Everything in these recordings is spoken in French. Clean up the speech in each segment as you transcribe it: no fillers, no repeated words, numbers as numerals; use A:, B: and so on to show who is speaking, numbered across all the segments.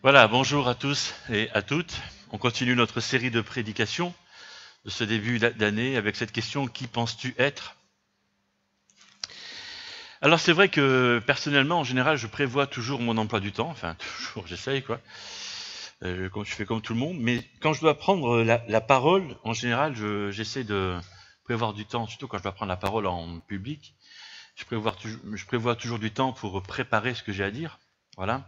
A: Voilà, bonjour à tous et à toutes. On continue notre série de prédications de ce début d'année avec cette question: qui penses-tu être? Alors c'est vrai que personnellement, en général, je prévois toujours mon emploi du temps, enfin toujours, j'essaye quoi. Je fais comme tout le monde, mais quand je dois prendre la parole, en général, j'essaie de prévoir du temps, surtout quand je dois prendre la parole en public. Je prévois toujours du temps pour préparer ce que j'ai à dire, voilà.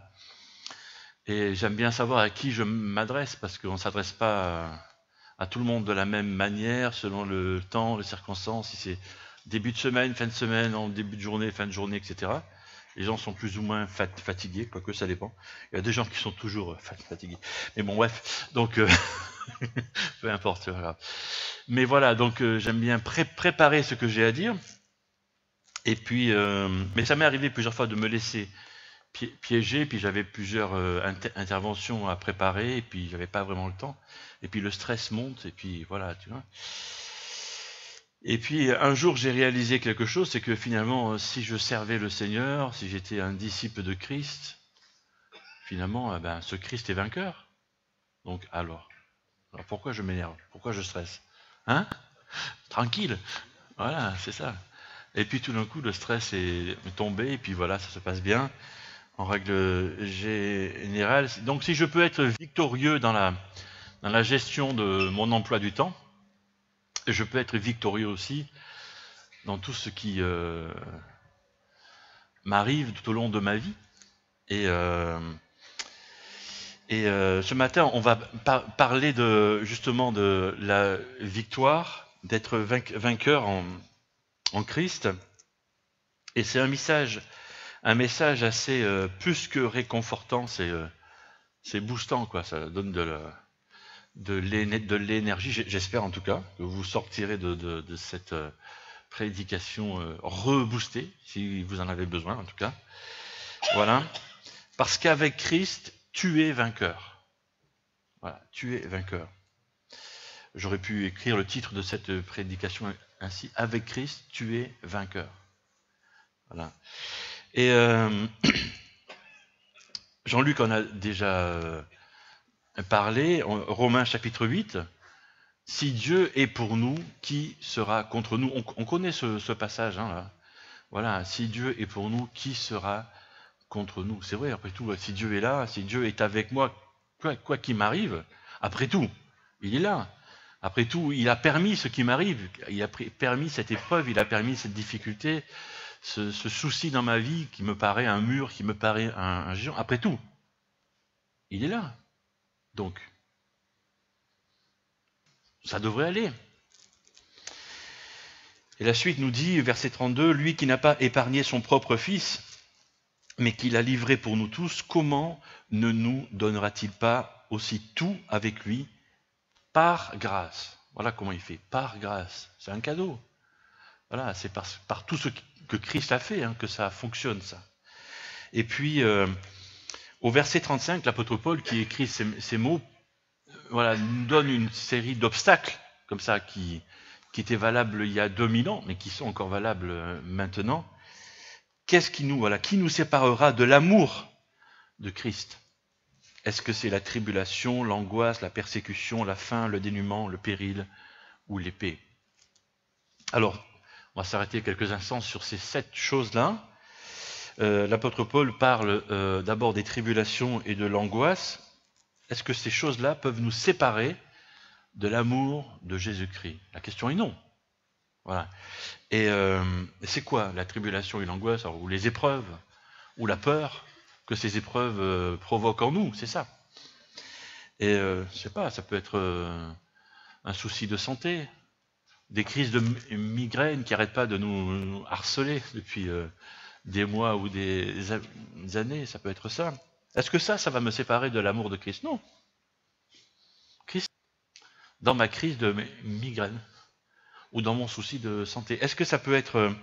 A: Et j'aime bien savoir à qui je m'adresse, parce qu'on ne s'adresse pas à tout le monde de la même manière, selon le temps, les circonstances, si c'est début de semaine, fin de semaine, en début de journée, fin de journée, etc. Les gens sont plus ou moins fatigués, quoique ça dépend. Il y a des gens qui sont toujours fatigués. Mais bon, bref, donc peu importe, c'est pas grave. Mais voilà, donc j'aime bien préparer ce que j'ai à dire. Et puis, mais ça m'est arrivé plusieurs fois de me laisser piégé, puis j'avais plusieurs interventions à préparer, et puis j'avais pas vraiment le temps. Et puis le stress monte, et puis voilà, tu vois. Et puis un jour j'ai réalisé quelque chose, c'est que finalement, si je servais le Seigneur, si j'étais un disciple de Christ, finalement, ce Christ est vainqueur. Donc alors pourquoi je m'énerve? Pourquoi je stresse? Hein? Tranquille. Voilà, c'est ça. Et puis tout d'un coup, le stress est tombé, et puis voilà, ça se passe bien. En règle générale, donc si je peux être victorieux dans la gestion de mon emploi du temps, je peux être victorieux aussi dans tout ce qui m'arrive tout au long de ma vie. Et, ce matin, on va parler justement de la victoire, d'être vainqueur en Christ. Et c'est un message assez plus que réconfortant, c'est boostant, quoi. Ça donne de l'énergie. J'espère en tout cas que vous sortirez de cette prédication reboostée, si vous en avez besoin en tout cas. Voilà. Parce qu'avec Christ, tu es vainqueur. Voilà, tu es vainqueur. J'aurais pu écrire le titre de cette prédication ainsi: avec Christ, tu es vainqueur. Voilà. Et Jean-Luc en a déjà parlé, Romains chapitre 8. Si Dieu est pour nous, qui sera contre nous? On connaît ce passage, hein, là. Voilà, si Dieu est pour nous, qui sera contre nous? C'est vrai, après tout, si Dieu est là, si Dieu est avec moi, quoi qu'il m'arrive, après tout, il est là. Après tout, il a permis ce qui m'arrive, il a permis cette épreuve, il a permis cette difficulté, ce souci dans ma vie qui me paraît un mur, qui me paraît un géant. Après tout, il est là. Donc, ça devrait aller. Et la suite nous dit, verset 32, « Lui qui n'a pas épargné son propre fils, mais qui l'a livré pour nous tous, comment ne nous donnera-t-il pas aussi tout avec lui par grâce ?» Voilà comment il fait, par grâce. C'est un cadeau. Voilà, c'est par tout ce que Christ a fait, hein, que ça fonctionne, ça. Et puis, au verset 35, l'apôtre Paul, qui écrit ces mots, voilà, nous donne une série d'obstacles, comme ça, qui étaient valables il y a 2000 ans, mais qui sont encore valables maintenant. Qu'est-ce qui nous séparera de l'amour de Christ? Est-ce que c'est la tribulation, l'angoisse, la persécution, la faim, le dénuement, le péril ou l'épée? Alors, on va s'arrêter quelques instants sur ces 7 choses-là. L'apôtre Paul parle d'abord des tribulations et de l'angoisse. Est-ce que ces choses-là peuvent nous séparer de l'amour de Jésus-Christ? La question est non. Voilà. Et c'est quoi la tribulation et l'angoisse, ou les épreuves, ou la peur que ces épreuves provoquent en nous? C'est ça. Et je sais pas, ça peut être un souci de santé, des crises de migraine qui n'arrêtent pas de nous harceler depuis des mois ou des années, ça peut être ça. Est-ce que ça va me séparer de l'amour de Christ? Non. Christ, dans ma crise de migraine, ou dans mon souci de santé. Est-ce que ça peut être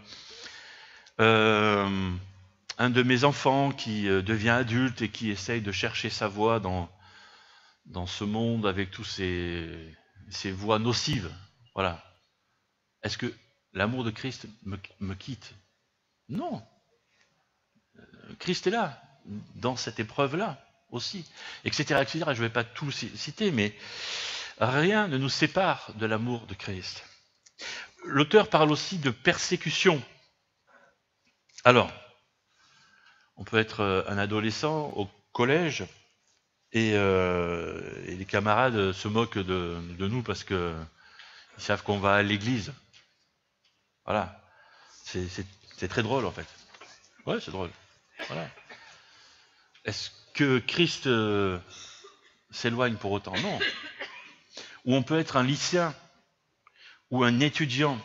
A: un de mes enfants qui devient adulte et qui essaye de chercher sa voie dans ce monde avec tous ces voies nocives? Voilà. Est-ce que l'amour de Christ me quitte? Non. Christ est là, dans cette épreuve-là. aussi, etc., etc. Je ne vais pas tout citer, mais rien ne nous sépare de l'amour de Christ. L'auteur parle aussi de persécution. Alors, on peut être un adolescent au collège et les camarades se moquent de nous parce qu'ils savent qu'on va à l'église. Voilà. C'est très drôle en fait. Ouais, c'est drôle. Voilà. Est-ce que Christ s'éloigne pour autant? Non. Ou on peut être un lycéen ou un étudiant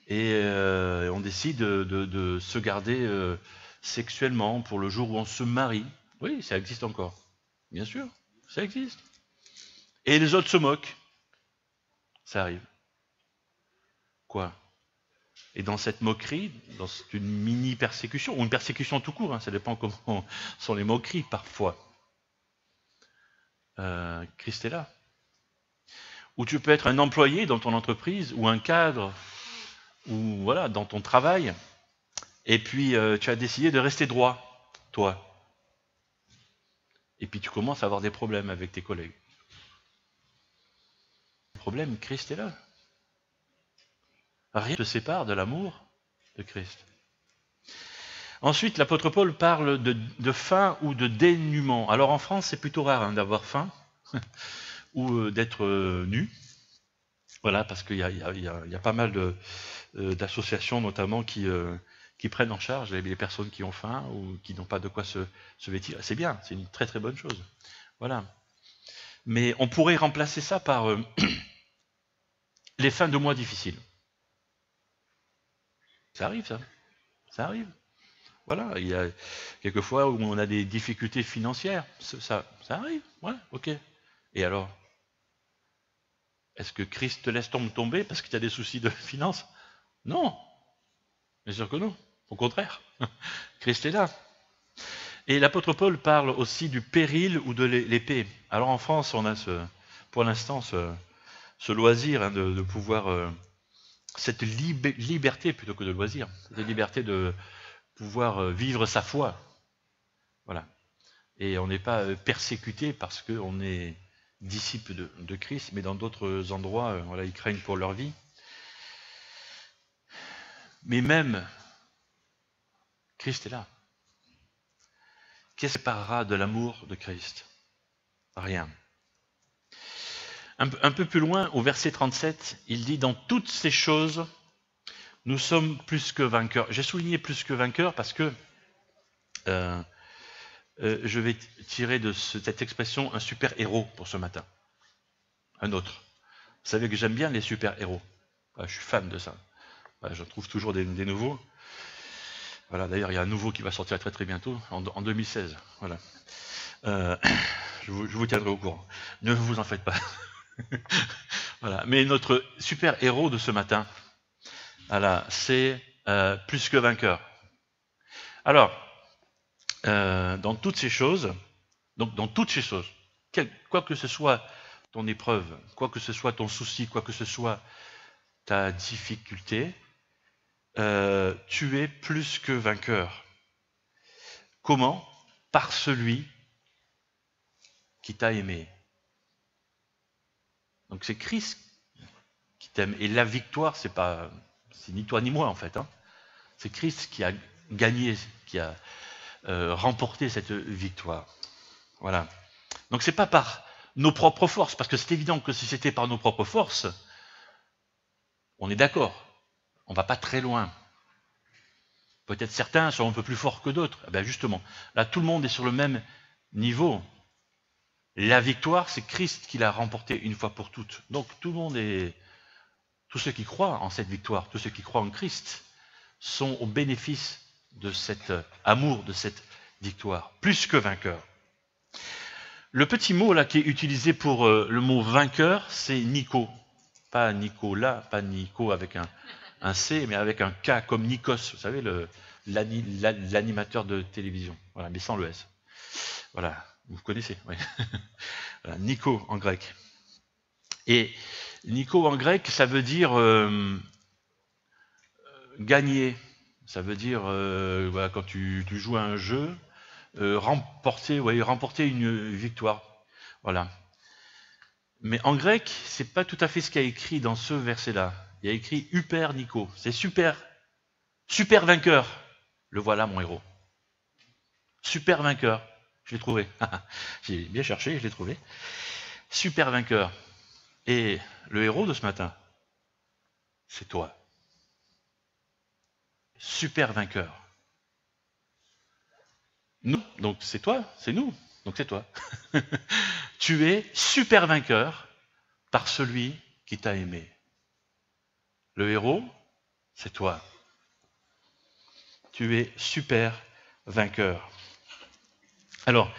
A: et on décide de se garder sexuellement pour le jour où on se marie. Oui, ça existe encore. Bien sûr, ça existe. Et les autres se moquent. Ça arrive. Quoi? Et dans cette moquerie, dans une mini-persécution, ou une persécution tout court, hein, ça dépend comment sont les moqueries parfois, Christ est là. Ou tu peux être un employé dans ton entreprise, ou un cadre, ou voilà, dans ton travail, et puis tu as décidé de rester droit, toi. Et puis tu commences à avoir des problèmes avec tes collègues. Le problème, Christ est là. Rien ne te sépare de l'amour de Christ. Ensuite, l'apôtre Paul parle de faim ou de dénuement. Alors en France, c'est plutôt rare d'avoir faim ou d'être nu. Voilà, parce qu'il y a pas mal d'associations notamment qui prennent en charge les personnes qui ont faim ou qui n'ont pas de quoi se vêtir. C'est bien, c'est une très très bonne chose. Voilà. Mais on pourrait remplacer ça par les fins de mois difficiles. Ça arrive, ça. Ça arrive. Voilà, il y a quelques fois où on a des difficultés financières. Ça arrive, ouais, ok. Et alors? Est-ce que Christ te laisse tomber parce que tu as des soucis de finances? Non, bien sûr que non. Au contraire, Christ est là. Et l'apôtre Paul parle aussi du péril ou de l'épée. Alors en France, on a pour l'instant ce loisir hein, de pouvoir, cette liberté plutôt que de loisir, cette liberté de pouvoir vivre sa foi. Voilà. Et on n'est pas persécuté parce qu'on est disciple de Christ, mais dans d'autres endroits, voilà, ils craignent pour leur vie. Mais même, Christ est là. Qu'est-ce qui séparera de l'amour de Christ? Rien. Un peu plus loin, au verset 37, il dit « Dans toutes ces choses, nous sommes plus que vainqueurs ». J'ai souligné plus que vainqueurs parce que je vais tirer de cette expression un super-héros pour ce matin. Un autre. Vous savez que j'aime bien les super-héros. Je suis fan de ça. Je trouve toujours des nouveaux. Voilà, d'ailleurs, il y a un nouveau qui va sortir très très bientôt, en 2016. Voilà. Je vous tiendrai au courant. Ne vous en faites pas. Voilà. Mais notre super-héros de ce matin, voilà, c'est plus que vainqueur. Alors, dans toutes ces choses, donc dans toutes ces choses, quoi que ce soit ton épreuve, quoi que ce soit ton souci, quoi que ce soit ta difficulté, tu es plus que vainqueur. Comment? Par celui qui t'a aimé. Donc c'est Christ qui t'aime. Et la victoire, c'est ni toi ni moi en fait. Hein. C'est Christ qui a gagné, qui a remporté cette victoire. Voilà. Donc c'est pas par nos propres forces, parce que c'est évident que si c'était par nos propres forces, on est d'accord, on va pas très loin. Peut-être certains sont un peu plus forts que d'autres. Eh bien justement, là tout le monde est sur le même niveau. La victoire, c'est Christ qui l'a remportée une fois pour toutes. Donc tout le monde est... Tous ceux qui croient en cette victoire, tous ceux qui croient en Christ, sont au bénéfice de cet amour, de cette victoire, plus que vainqueur. Le petit mot là qui est utilisé pour le mot vainqueur, c'est Nico. Pas Nicolas, pas Nico avec un C, mais avec un K comme Nikos, vous savez, l'animateur de télévision. Voilà, mais sans le S. Voilà, vous connaissez, oui. Voilà, Nico en grec. Et Nico en grec, ça veut dire gagner. Ça veut dire, voilà, quand tu joues à un jeu, remporter une victoire. Voilà. Mais en grec, c'est pas tout à fait ce qu'il y a écrit dans ce verset-là. Il y a écrit Hyper Nico. C'est super. Super vainqueur. Le voilà, mon héros. Super vainqueur. Je l'ai trouvé. J'ai bien cherché, je l'ai trouvé. Super vainqueur. Et le héros de ce matin, c'est toi. Super vainqueur. Nous, donc c'est toi, c'est nous, donc c'est toi. Tu es super vainqueur par celui qui t'a aimé. Le héros, c'est toi. Tu es super vainqueur. Alors,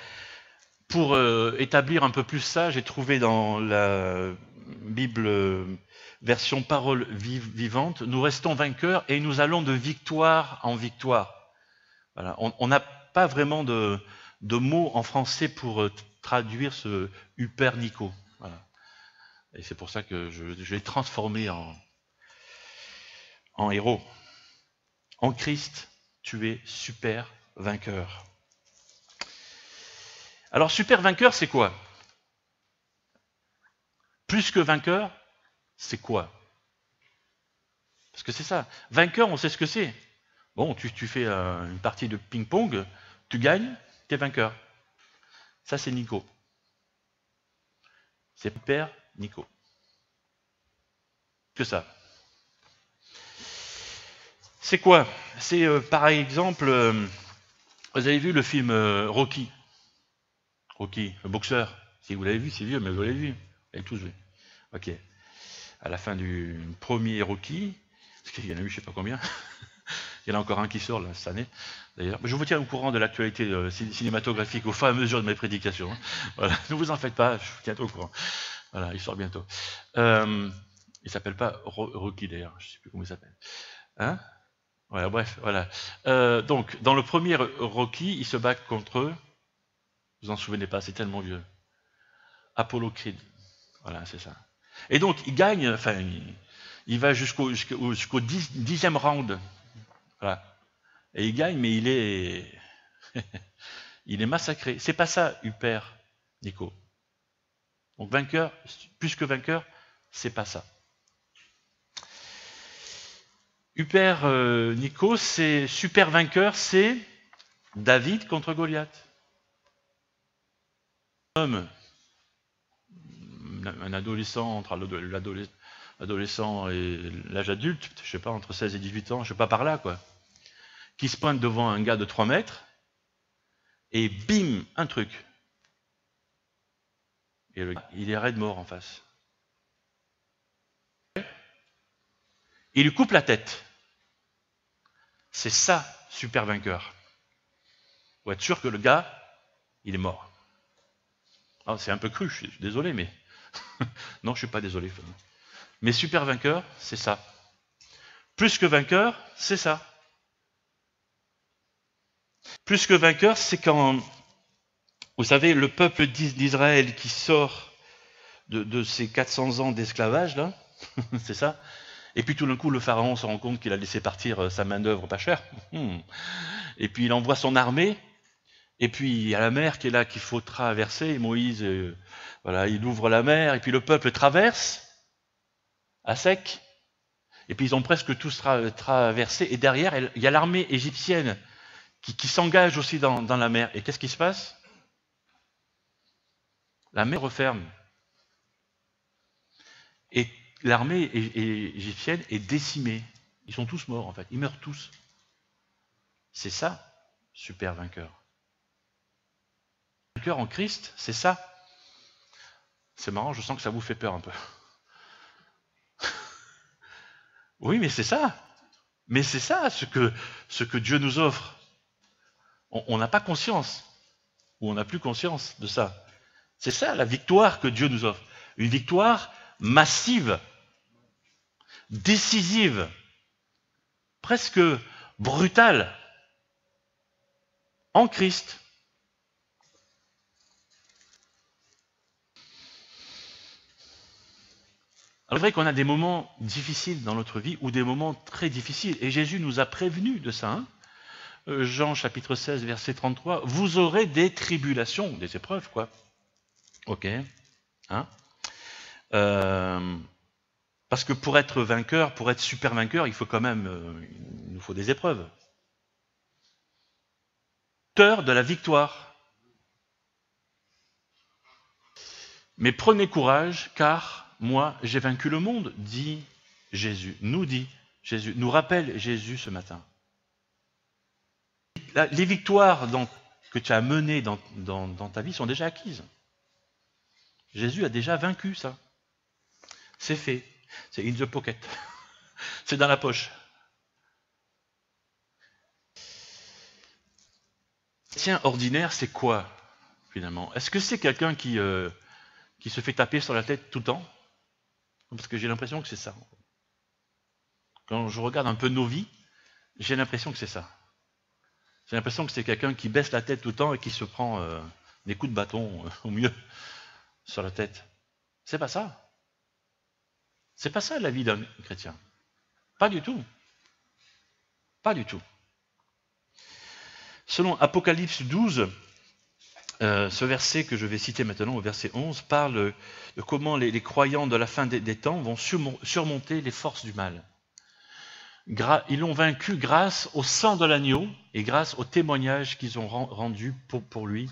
A: pour établir un peu plus ça, j'ai trouvé dans la Bible version parole vivante, nous restons vainqueurs et nous allons de victoire en victoire. Voilà. On n'a pas vraiment de mots en français pour traduire ce Hyper Nico. Voilà. Et c'est pour ça que je l'ai transformé en héros. En Christ, tu es super vainqueur. Alors, super vainqueur, c'est quoi? Plus que vainqueur, c'est quoi? Parce que c'est ça. Vainqueur, on sait ce que c'est. Bon, tu fais une partie de ping-pong, tu gagnes, tu es vainqueur. Ça, c'est Nico. C'est Père Nico. Que ça. C'est quoi? C'est par exemple, vous avez vu le film Rocky? Rocky, le boxeur. Si vous l'avez vu, c'est vieux, mais vous l'avez vu. Vous l'avez tous vu. Ok. À la fin du premier Rocky, parce qu'il y en a eu je sais pas combien, il y en a encore un qui sort là, cette année, d'ailleurs. Je vous tiens au courant de l'actualité cinématographique au fur et à mesure de mes prédications. Hein. Voilà. Ne vous en faites pas, je vous tiens au courant. Voilà, il sort bientôt. Il s'appelle pas Rocky d'ailleurs, je sais plus comment il s'appelle. Hein? Voilà, bref, voilà. Donc, dans le premier Rocky, il se bat contre eux. Vous en souvenez pas, c'est tellement vieux. Apollo Creed. Voilà, c'est ça. Et donc, il gagne, enfin, il va jusqu'au 10e round. Voilà. Et il gagne, mais il est, il est massacré. C'est pas ça, Hyper Nico. Donc, vainqueur, plus que vainqueur, c'est pas ça. Hyper Nico, c'est super vainqueur, c'est David contre Goliath. Un adolescent entre l'adolescent et l'âge adulte, je sais pas, entre 16 et 18 ans, je sais pas par là, quoi, qui se pointe devant un gars de 3 mètres, et bim, un truc. Et le gars, il est raide mort en face. Il lui coupe la tête. C'est ça, super vainqueur. Pour être sûr que le gars, il est mort. Ah, c'est un peu cru, je suis désolé, mais... non, je suis pas désolé. Mais super vainqueur, c'est ça. Plus que vainqueur, c'est ça. Plus que vainqueur, c'est quand, vous savez, le peuple d'Israël qui sort de ces 400 ans d'esclavage, là, c'est ça. Et puis tout d'un coup, le pharaon se rend compte qu'il a laissé partir sa main-d'œuvre pas chère. Et puis il envoie son armée. Et puis il y a la mer qui est là qu'il faut traverser. Et Moïse, voilà, il ouvre la mer. Et puis le peuple traverse à sec. Et puis ils ont presque tous traversé. Et derrière, il y a l'armée égyptienne qui s'engage aussi dans la mer. Et qu'est-ce qui se passe? La mer referme. Et l'armée égyptienne est décimée. Ils sont tous morts, en fait. Ils meurent tous. C'est ça, super vainqueur. Vainqueur en Christ, c'est ça. C'est marrant, je sens que ça vous fait peur un peu. Oui, mais c'est ça. Mais c'est ça ce que Dieu nous offre. On n'a pas conscience, ou on n'a plus conscience de ça. C'est ça la victoire que Dieu nous offre. Une victoire massive, décisive, presque brutale, en Christ. Alors, c'est vrai qu'on a des moments difficiles dans notre vie, ou des moments très difficiles, et Jésus nous a prévenus de ça. Hein. Jean chapitre 16, verset 33, vous aurez des tribulations, des épreuves, quoi. Ok. Hein? Parce que pour être vainqueur, pour être super vainqueur, il faut quand même, il nous faut des épreuves. Peur de la victoire. Mais prenez courage, car moi j'ai vaincu le monde, dit Jésus, nous rappelle Jésus ce matin. Les victoires que tu as menées dans ta vie sont déjà acquises. Jésus a déjà vaincu ça. C'est fait. C'est in the pocket. C'est dans la poche. Tiens, ordinaire, c'est quoi, finalement? Est-ce que c'est quelqu'un qui se fait taper sur la tête tout le temps? Parce que j'ai l'impression que c'est ça. Quand je regarde un peu nos vies, j'ai l'impression que c'est ça. J'ai l'impression que c'est quelqu'un qui baisse la tête tout le temps et qui se prend des coups de bâton, au mieux, sur la tête. C'est pas ça. C'est pas ça la vie d'un chrétien. Pas du tout. Pas du tout. Selon Apocalypse 12, ce verset que je vais citer maintenant, au verset 11, parle de comment les croyants de la fin des temps vont surmonter les forces du mal. Ils l'ont vaincu grâce au sang de l'agneau et grâce au témoignage qu'ils ont rendu pour lui,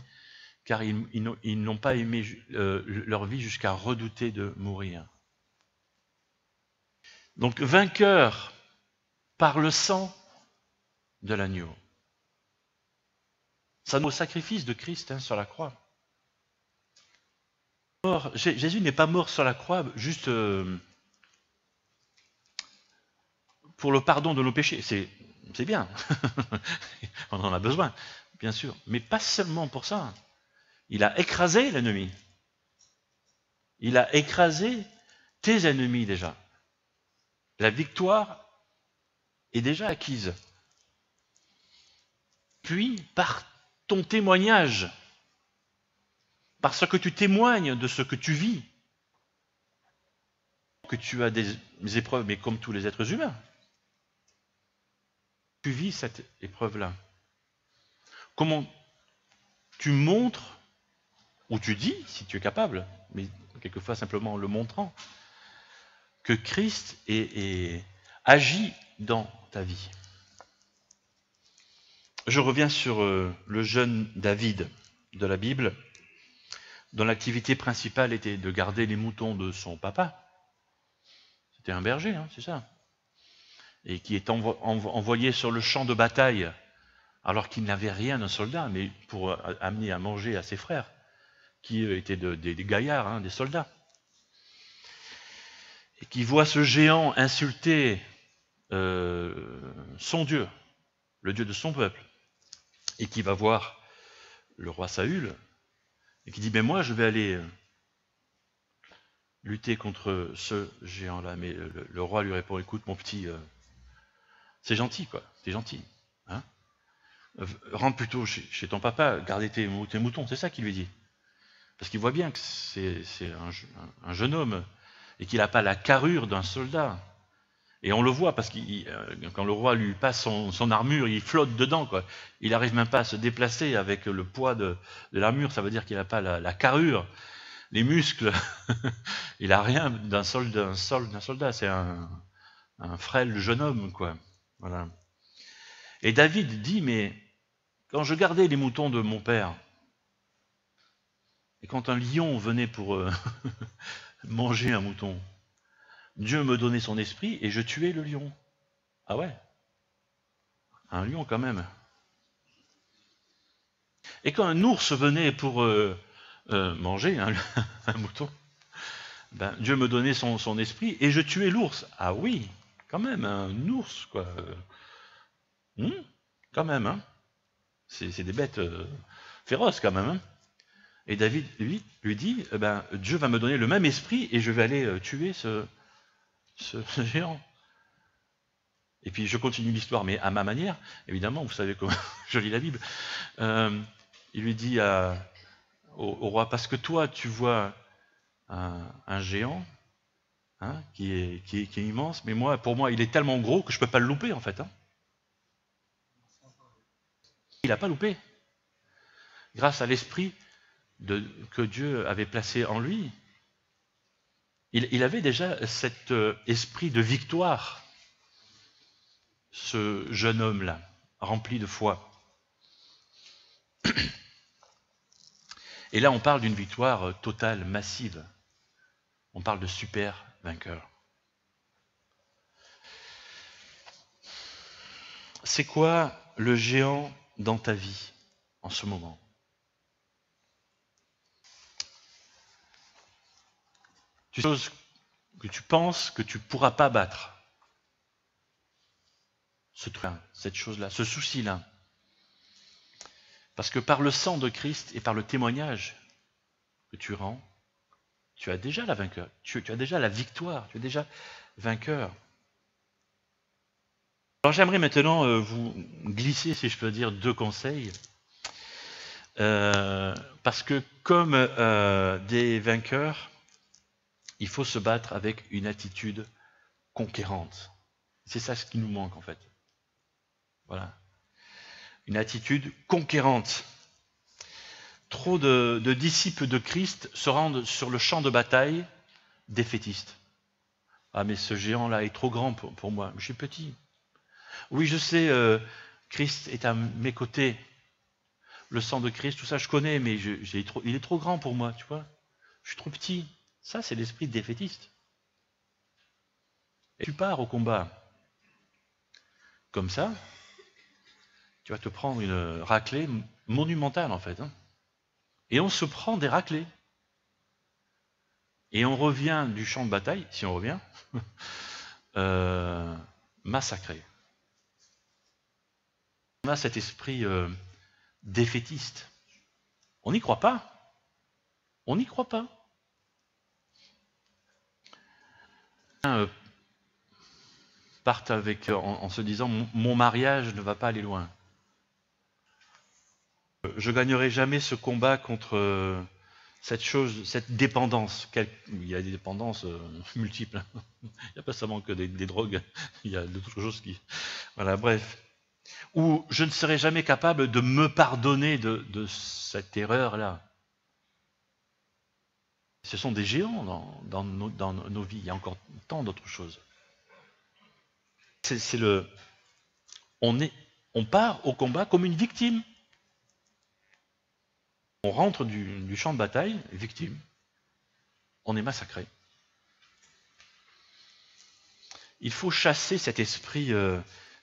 A: car ils n'ont pas aimé leur vie jusqu'à redouter de mourir. Donc vainqueur par le sang de l'agneau. Ça nous au sacrifice de Christ sur la croix. Jésus n'est pas mort sur la croix juste pour le pardon de nos péchés. C'est bien. On en a besoin, bien sûr. Mais pas seulement pour ça. Il a écrasé l'ennemi. Il a écrasé tes ennemis déjà. La victoire est déjà acquise. Puis, par ton témoignage, parce que tu témoignes de ce que tu vis, que tu as des épreuves, mais comme tous les êtres humains, tu vis cette épreuve-là. Comment tu montres, ou tu dis, si tu es capable, mais quelquefois simplement en le montrant, que Christ agit dans ta vie. Je reviens sur le jeune David de la Bible, dont l'activité principale était de garder les moutons de son papa. C'était un berger, c'est ça. Et qui est envoyé sur le champ de bataille, alors qu'il n'avait rien d'un soldat, mais pour amener à manger à ses frères, qui étaient des gaillards, des soldats. Et qui voit ce géant insulter son Dieu, le Dieu de son peuple, et qui va voir le roi Saül, et qui dit, mais moi je vais aller lutter contre ce géant-là. Mais le roi lui répond, écoute mon petit, c'est gentil quoi, t'es gentil. Rentre plutôt chez ton papa, garder tes moutons, c'est ça qu'il lui dit. Parce qu'il voit bien que c'est un jeune homme, et qu'il n'a pas la carrure d'un soldat. Et on le voit parce que quand le roi lui passe son armure, il flotte dedans, quoi. Il n'arrive même pas à se déplacer avec le poids de l'armure, ça veut dire qu'il n'a pas la carrure, les muscles. Il n'a rien d'un soldat, c'est un frêle jeune homme, quoi. Voilà. Et David dit, mais quand je gardais les moutons de mon père, et quand un lion venait pour manger un mouton, Dieu me donnait son esprit et je tuais le lion. Ah ouais? Un lion quand même. Et quand un ours venait pour manger un mouton, Dieu me donnait son esprit et je tuais l'ours. Ah oui, quand même, un ours, quoi. Quand même, C'est des bêtes féroces, quand même. Et David, lui dit, Dieu va me donner le même esprit et je vais aller tuer ce géant. Et puis je continue l'histoire, mais à ma manière, évidemment, vous savez comment je lis la Bible. Il lui dit au roi, parce que toi, tu vois un géant qui est immense, mais pour moi, il est tellement gros que je ne peux pas le louper, en fait. Il n'a pas loupé. Grâce à l'esprit que Dieu avait placé en lui, il avait déjà cet esprit de victoire, ce jeune homme-là, rempli de foi. Et là, on parle d'une victoire totale, massive. On parle de super vainqueur. C'est quoi le géant dans ta vie en ce moment? Des choses que tu penses que tu ne pourras pas battre. Ce truc-là, cette chose-là, ce souci-là. Parce que par le sang de Christ et par le témoignage que tu rends, tu as déjà la vainqueur, tu as déjà la victoire, tu es déjà vainqueur. Alors j'aimerais maintenant vous glisser, si je peux dire, 2 conseils. Parce que comme des vainqueurs, il faut se battre avec une attitude conquérante. C'est ça ce qui nous manque en fait. Voilà. Une attitude conquérante. Trop de disciples de Christ se rendent sur le champ de bataille défaitistes. Ah mais ce géant-là est trop grand pour moi, je suis petit. Oui, je sais, Christ est à mes côtés. Le sang de Christ, tout ça, je connais, mais il est trop grand pour moi, tu vois. Je suis trop petit. Ça, c'est l'esprit défaitiste. Et tu pars au combat. Comme ça, tu vas te prendre une raclée monumentale, en fait. Hein. Et on se prend des raclées. Et on revient du champ de bataille, si on revient, massacré. On a cet esprit défaitiste. On n'y croit pas. On n'y croit pas. Partent avec, en se disant mon mariage ne va pas aller loin. Je gagnerai jamais ce combat contre cette chose, cette dépendance. Il y a des dépendances multiples. Il n'y a pas seulement que des drogues. Il y a d'autres choses qui. Voilà, bref. Ou je ne serai jamais capable de me pardonner de cette erreur-là. Ce sont des géants dans nos vies. Il y a encore tant d'autres choses. On part au combat comme une victime. On rentre du champ de bataille, victime. On est massacré. Il faut chasser cet esprit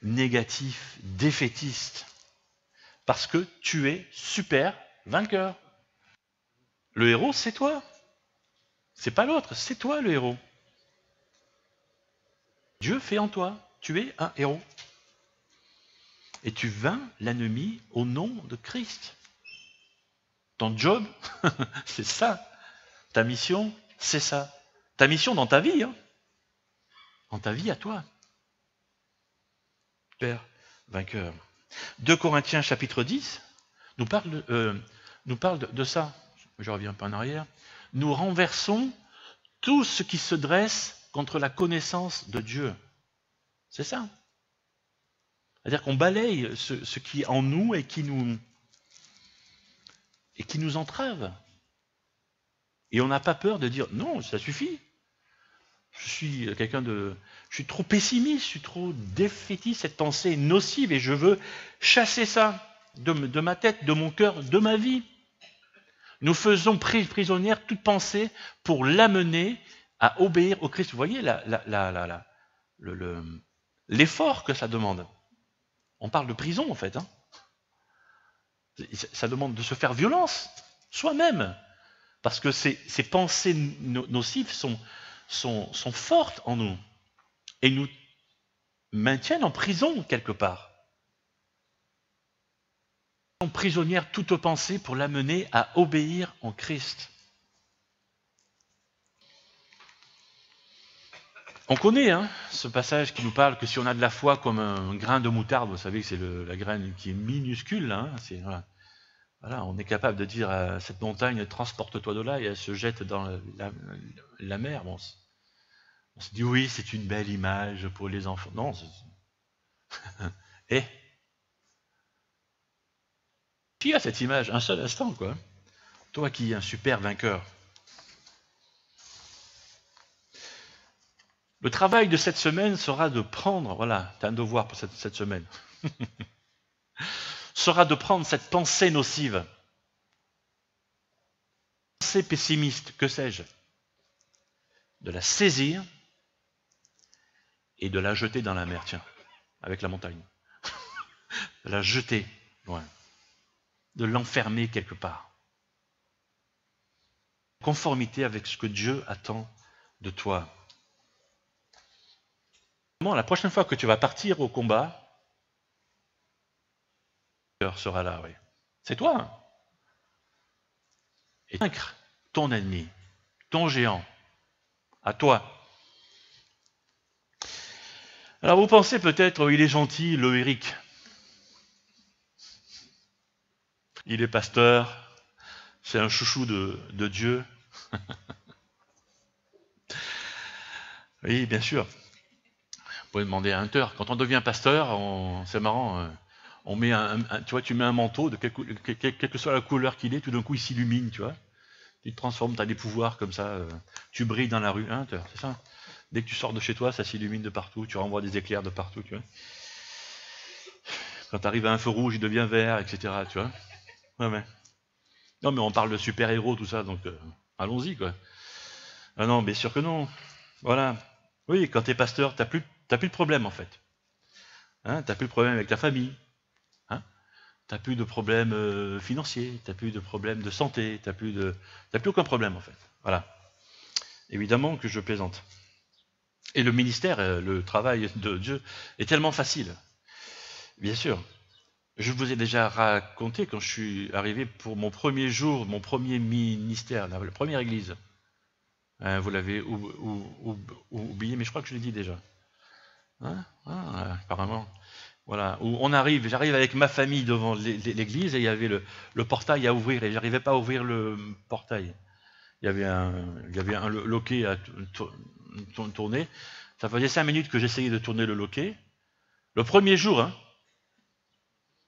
A: négatif, défaitiste. Parce que tu es super vainqueur. Le héros, c'est toi. C'est pas l'autre, c'est toi le héros. Dieu fait en toi. Tu es un héros. Et tu vains l'ennemi au nom de Christ. Ton job, c'est ça. Ta mission, c'est ça. Ta mission dans ta vie, hein. Dans ta vie à toi. Père vainqueur. 2 Corinthiens chapitre 10 nous parle de ça. Je reviens un peu en arrière. Nous renversons tout ce qui se dresse contre la connaissance de Dieu. C'est ça. C'est-à-dire qu'on balaye ce qui est en nous et qui nous entrave. Et on n'a pas peur de dire non, ça suffit. Je suis trop pessimiste, je suis trop défaitiste, cette pensée est nocive et je veux chasser ça de ma tête, de mon cœur, de ma vie. Nous faisons prisonnière toute pensée pour l'amener à obéir au Christ. Vous voyez l'effort que ça demande. On parle de prison en fait. Hein. Ça demande de se faire violence soi-même. Parce que ces pensées nocives sont fortes en nous et nous maintiennent en prison quelque part. Nous sommes prisonnières toute pensée pour l'amener à obéir en Christ. On connaît ce passage qui nous parle que si on a de la foi comme un grain de moutarde, vous savez que c'est la graine qui est minuscule, voilà, on est capable de dire à cette montagne, transporte-toi de là, et elle se jette dans la mer. Bon, on se dit oui, c'est une belle image pour les enfants. Non, et Qui a cette image? Un seul instant, quoi. Toi qui es un super vainqueur. Le travail de cette semaine sera de prendre, voilà, tu as un devoir pour cette semaine, sera de prendre cette pensée nocive, pensée pessimiste, que sais-je, de la saisir et de la jeter dans la mer, tiens, avec la montagne. De la jeter loin, de l'enfermer quelque part. Conformité avec ce que Dieu attend de toi. La prochaine fois que tu vas partir au combat, le Seigneur sera là, oui. C'est toi. Hein. Et vaincre ton ennemi, ton géant, à toi. Alors vous pensez peut-être, il est gentil, le Eric. Il est pasteur, c'est un chouchou de Dieu. Oui, bien sûr. Vous pouvez demander à Hunter. Quand on devient pasteur, c'est marrant, on met tu vois, tu mets un manteau, de quelle que soit la couleur qu'il est, tout d'un coup il s'illumine, tu vois. Tu te transformes, tu as des pouvoirs comme ça, tu brilles dans la rue, Hunter, c'est ça. Dès que tu sors de chez toi, ça s'illumine de partout, tu renvoies des éclairs de partout, tu vois. Quand tu arrives à un feu rouge, il devient vert, etc., tu vois. Ouais. Non, mais on parle de super-héros, tout ça, donc allons-y, quoi. Ah non, bien sûr que non. Voilà. Oui, quand tu es pasteur, t'as plus de problème, en fait. Hein, tu n'as plus de problème avec ta famille. Hein, tu n'as plus de problème financier, tu n'as plus de problème de santé, tu n'as plus aucun problème, en fait. Voilà. Évidemment que je plaisante. Et le ministère, le travail de Dieu est tellement facile. Bien sûr. Je vous ai déjà raconté quand je suis arrivé pour mon premier jour, mon premier ministère, la première église. Vous l'avez oublié, mais je crois que je l'ai dit déjà. Hein, apparemment. Voilà. Où j'arrive avec ma famille devant l'église et il y avait le portail à ouvrir et j'arrivais pas à ouvrir le portail. Il y avait un loquet à tourner. Ça faisait 5 minutes que j'essayais de tourner le loquet. Le premier jour, hein,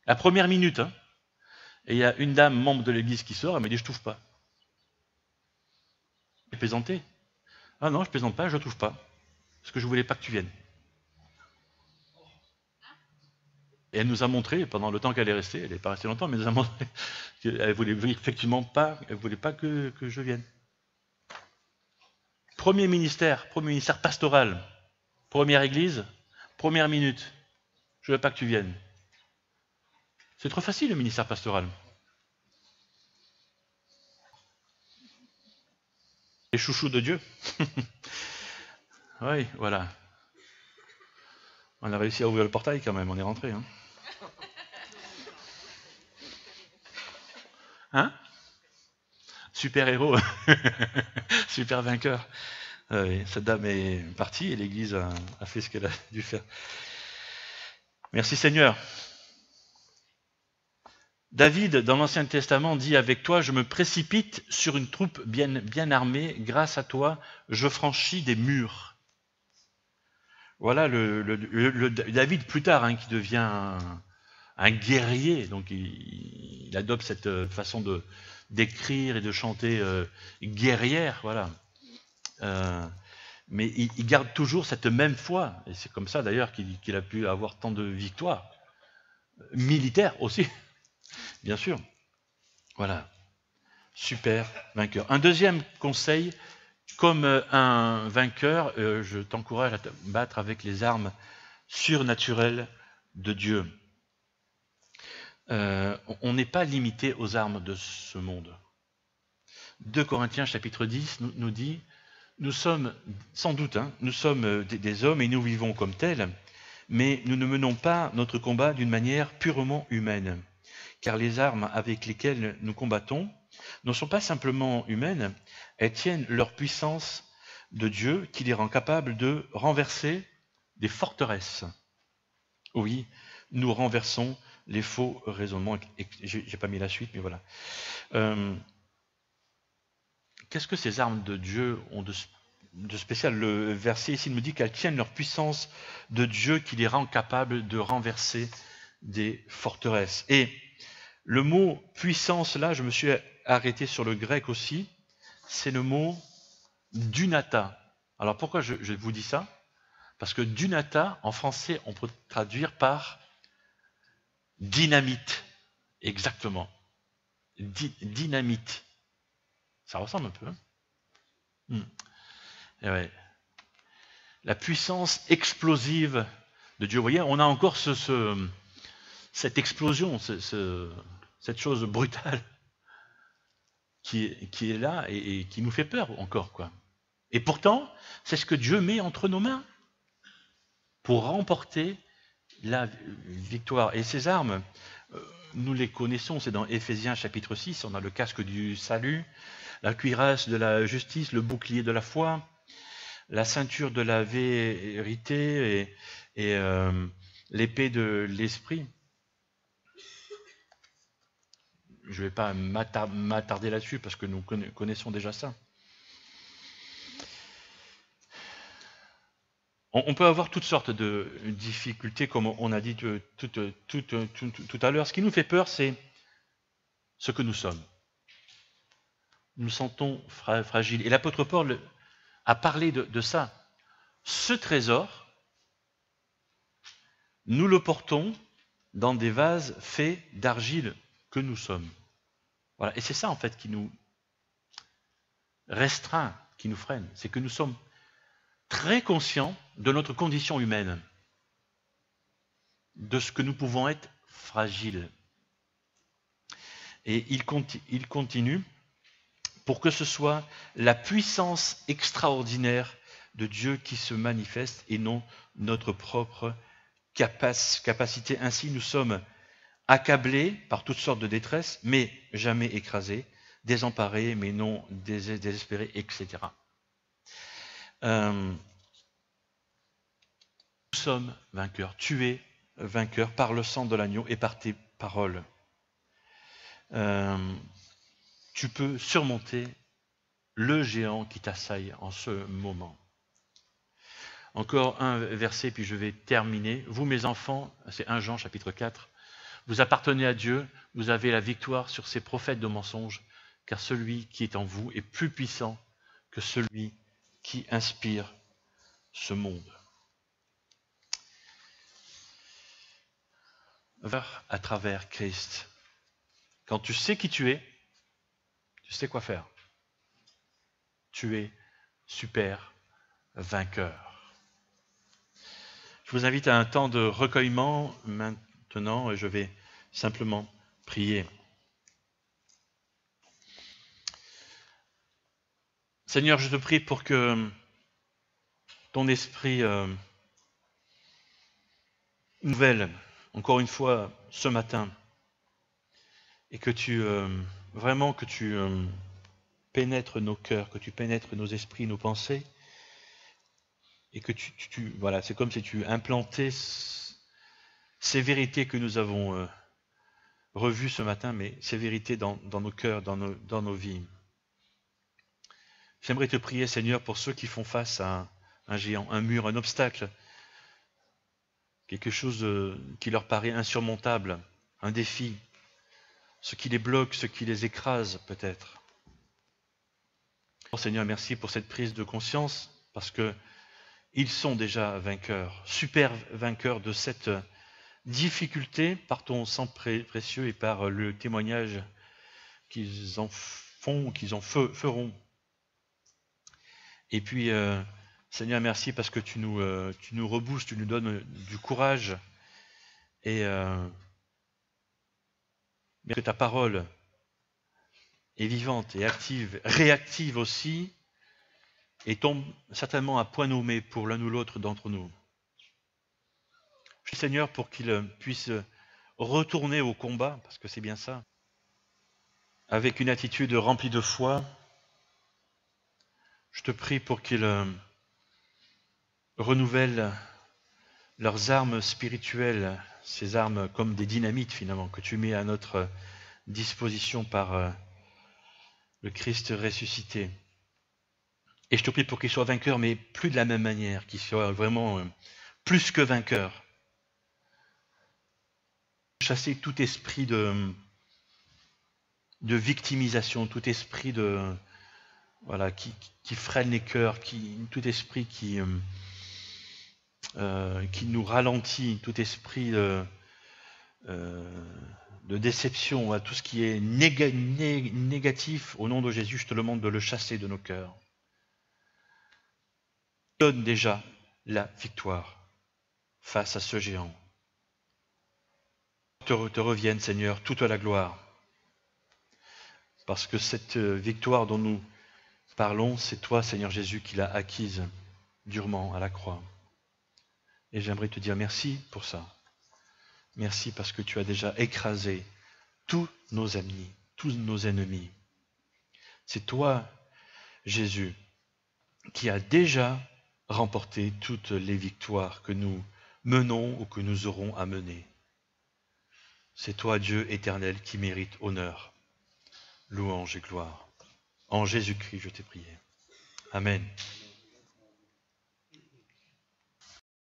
A: la première minute, hein, et il y a une dame, membre de l'église, qui sort, elle me dit « je trouve pas ». J'ai plaisanté. Ah non, je plaisante pas, je trouve pas. Parce que je voulais pas que tu viennes. Et elle nous a montré, pendant le temps qu'elle est restée, elle n'est pas restée longtemps, mais elle nous a montré qu'elle voulait effectivement pas, elle voulait pas que je vienne. Premier ministère pastoral, première église, première minute. Je veux pas que tu viennes. C'est trop facile le ministère pastoral. Les chouchous de Dieu. Oui, voilà. On a réussi à ouvrir le portail quand même, on est rentré. Hein, super héros, super vainqueur. Cette dame est partie et l'Église a fait ce qu'elle a dû faire. Merci Seigneur. David, dans l'Ancien Testament, dit « Avec toi, je me précipite sur une troupe bien armée. Grâce à toi, je franchis des murs. » Voilà le David plus tard, hein, qui devient un guerrier. Donc il adopte cette façon d'écrire et de chanter guerrière. Voilà. Mais il garde toujours cette même foi. Et c'est comme ça d'ailleurs qu'il a pu avoir tant de victoires. Militaires aussi. Bien sûr. Voilà. Super vainqueur. Un deuxième conseil, comme un vainqueur, je t'encourage à te battre avec les armes surnaturelles de Dieu. On n'est pas limité aux armes de ce monde. 2 Corinthiens chapitre 10 nous dit, nous sommes, sans doute, nous sommes des hommes et nous vivons comme tels, mais nous ne menons pas notre combat d'une manière purement humaine. Car les armes avec lesquelles nous combattons ne sont pas simplement humaines, elles tiennent leur puissance de Dieu qui les rend capables de renverser des forteresses. Oui, nous renversons les faux raisonnements. J'ai pas mis la suite, mais voilà. Qu'est-ce que ces armes de Dieu ont de spécial? Le verset ici me dit qu'elles tiennent leur puissance de Dieu qui les rend capables de renverser des forteresses. Et Le mot puissance, là, je me suis arrêté sur le grec aussi, c'est le mot dunata. Alors pourquoi je vous dis ça? Parce que dunata, en français, on peut traduire par dynamite. Exactement. Dynamite. Ça ressemble un peu. Et ouais. La puissance explosive de Dieu. Vous voyez, on a encore cette explosion, cette chose brutale qui est là et qui nous fait peur encore, quoi. Et pourtant, c'est ce que Dieu met entre nos mains pour remporter la victoire. Et ces armes, nous les connaissons, c'est dans Éphésiens chapitre 6, on a le casque du salut, la cuirasse de la justice, le bouclier de la foi, la ceinture de la vérité et l'épée de l'esprit. Je ne vais pas m'attarder là-dessus parce que nous connaissons déjà ça. On peut avoir toutes sortes de difficultés, comme on a dit tout à l'heure. Ce qui nous fait peur, c'est ce que nous sommes. Nous nous sentons fragiles. Et l'apôtre Paul a parlé de ça. Ce trésor, nous le portons dans des vases faits d'argile que nous sommes. Voilà. Et c'est ça, en fait, qui nous restreint, qui nous freine. C'est que nous sommes très conscients de notre condition humaine, de ce que nous pouvons être fragiles. Et il continue, pour que ce soit la puissance extraordinaire de Dieu qui se manifeste et non notre propre capacité. Ainsi, nous sommes accablés par toutes sortes de détresse, mais jamais écrasés, désemparés, mais non désespérés, etc. Nous sommes vainqueurs. Tu es vainqueur par le sang de l'agneau et par tes paroles. Tu peux surmonter le géant qui t'assaille en ce moment. Encore un verset, puis je vais terminer. Vous, mes enfants, c'est 1 Jean, chapitre 4, vous appartenez à Dieu, vous avez la victoire sur ces prophètes de mensonges, car celui qui est en vous est plus puissant que celui qui inspire ce monde. À travers Christ. Quand tu sais qui tu es, tu sais quoi faire. Tu es super vainqueur. Je vous invite à un temps de recueillement maintenant et je vais simplement prier. Seigneur, je te prie pour que ton esprit nouvelle, encore une fois, ce matin, et que tu vraiment que tu pénètres nos cœurs, que tu pénètres nos esprits, nos pensées, et que voilà, c'est comme si tu implantais ces vérités que nous avons revues ce matin, mais ces vérités dans nos cœurs, dans nos vies. J'aimerais te prier, Seigneur, pour ceux qui font face à un géant, un mur, un obstacle, quelque chose qui leur paraît insurmontable, un défi, ce qui les bloque, ce qui les écrase peut-être. Oh, Seigneur, merci pour cette prise de conscience, parce que ils sont déjà vainqueurs, super vainqueurs de cette difficulté par ton sang précieux et par le témoignage qu'ils en font, qu'ils en feront. Et puis, Seigneur, merci parce que tu nous reboostes, tu nous donnes du courage et que ta parole est vivante et active, réactive aussi, et tombe certainement à point nommé pour l'un ou l'autre d'entre nous. Je prie, Seigneur, pour qu'il puisse retourner au combat, parce que c'est bien ça, avec une attitude remplie de foi. Je te prie pour qu'ils renouvellent leurs armes spirituelles, ces armes comme des dynamites finalement, que tu mets à notre disposition par le Christ ressuscité. Et je te prie pour qu'ils soient vainqueurs, mais plus de la même manière, qu'ils soient vraiment plus que vainqueurs. Chasser tout esprit de de victimisation, tout esprit qui freine les cœurs, tout esprit qui nous ralentit, tout esprit de déception, tout ce qui est négatif, au nom de Jésus, je te demande de le chasser de nos cœurs. Donne déjà la victoire face à ce géant. Te revienne, Seigneur, toute la gloire. Parce que cette victoire dont nous parlons, c'est toi, Seigneur Jésus, qui l'as acquise durement à la croix. Et j'aimerais te dire merci pour ça. Merci parce que tu as déjà écrasé tous nos ennemis, tous nos ennemis. C'est toi, Jésus, qui a déjà remporté toutes les victoires que nous menons ou que nous aurons à mener. C'est toi, Dieu éternel, qui mérite honneur, louange et gloire. En Jésus-Christ, je t'ai prié. Amen.